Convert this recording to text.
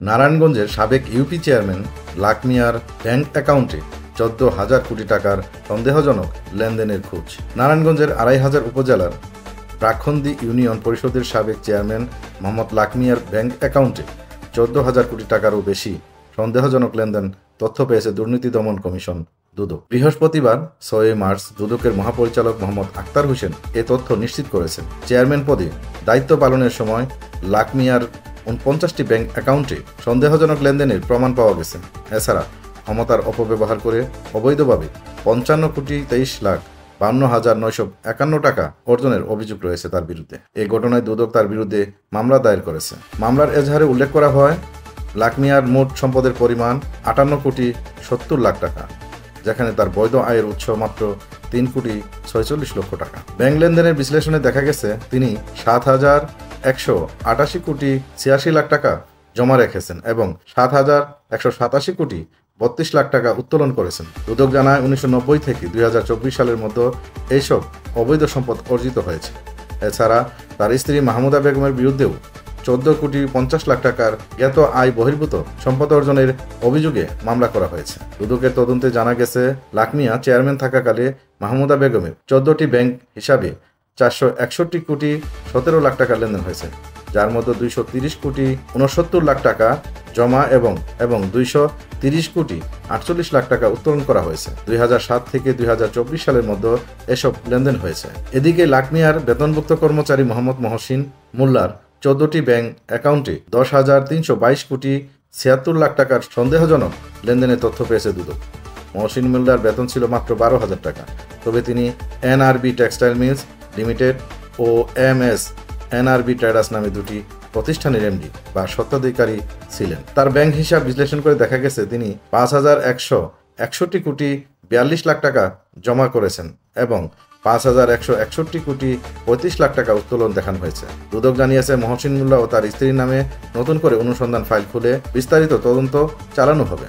নারায়ণগঞ্জের সাবেক UP chairman lakh মিয়ার ব্যাংক অ্যাকাউন্টে 14,000 কোটি টাকার সন্দেহজনক লেনদেনের খোঁজ। নারায়ণগঞ্জের 2,500 উপজেলার ব্রাক্ষন্দী ইউনিয়ন পরিষদের সাবেক চেয়ারম্যান মোহাম্মদ লাক মিয়ার ব্যাংক অ্যাকাউন্টে 14,000 কোটি টাকারও বেশি সন্দেহজনক লেনদেন তথ্য পেয়েছে দুর্নীতি দমন কমিশন দুদক। বৃহস্পতিবার 6 মার্চ দুদকের মহাপরিচালক মোহাম্মদ আক্তার হোসেন এ তথ্য নিশ্চিত করেছেন। চেয়ারম্যান পদে দায়িত্ব পালনের সময় লাক মিয়ার 49টি ব্যাংক অ্যাকাউন্টে সন্দেহজনক লেনদেনের প্রমাণ পাওয়া গেছে। এছাড়া ক্ষমতার অপব্যবহার করে অবৈধভাবে 55,23,52,951 টাকা অর্জনের অভিযোগ রয়েছে তার বিরুদ্ধে। এই ঘটনায় দুদক তার বিরুদ্ধে মামলা দায়ের করেছে। মামলার এজাহারে উল্লেখ করা হয়, লাক মিয়ার মোট সম্পদের পরিমাণ 58,70,00,000 টাকা, যেখানে তার বৈধ আয়ের উৎস মাত্র 3,46,00,000 টাকা। ব্যাংক লেনদেনের বিশ্লেষণে দেখা গেছে তিনি 7,188,86,00,000 টাকা জমা রেখেছেন এবং 7,187,32,00,000 টাকা উত্তোলন করেছেন। দুদক জানায় 1990 থেকে 2024 সালের মধ্যে এইসব অবৈধ সম্পদ অর্জিত হয়েছে। এছাড়া তার স্ত্রী মাহমুদা বেগমের বিরুদ্ধেও 14,50,00,000 টাকার জ্ঞাত আয় বহির্ভূত সম্পদ অর্জনের অভিযোগে মামলা করা হয়েছে। দুদকের তদন্তে জানা গেছে, লাক মিয়া চেয়ারম্যান থাকাকালে মাহমুদা বেগমের 14টি ব্যাংক হিসাবে 461,17,00,000 টাকা লেনদেন হয়েছে, যার মধ্যে 230,69,00,000 টাকা জমা এবং 230,48,00,000 টাকা উত্তোলন করা হয়েছে। 2007 থেকে 2024 সালের মধ্যে এসব লেনদেন হয়েছে। এদিকে লাক মিয়ার বেতনভুক্ত কর্মচারী মোহাম্মদ মহসিন মোল্লার 14টি ব্যাংক অ্যাকাউন্টে 10,322,76,00,000 টাকার সন্দেহজনক লেনদেনের তথ্য পেয়েছে দুদক। মহসিন মোল্লার বেতন ছিল মাত্র 12,000 টাকা, তবে তিনি এনআরবি টেক্সটাইল মিলস লিমিটেড ও MS এনআরবি ট্রেডার্স নামে দুটি প্রতিষ্ঠানের এমডি বা স্বত্বাধিকারী ছিলেন। তার ব্যাংক হিসাব বিশ্লেষণ করে দেখা গেছে তিনি 5,161,42,00,000 টাকা জমা করেছেন এবং 5,161,35,00,000 টাকা উত্তোলন দেখানো হয়েছে। দুদক জানিয়েছে, মহসিন মোল্লা ও তার স্ত্রীর নামে নতুন করে অনুসন্ধান ফাইল খুলে বিস্তারিত তদন্ত চালানো হবে।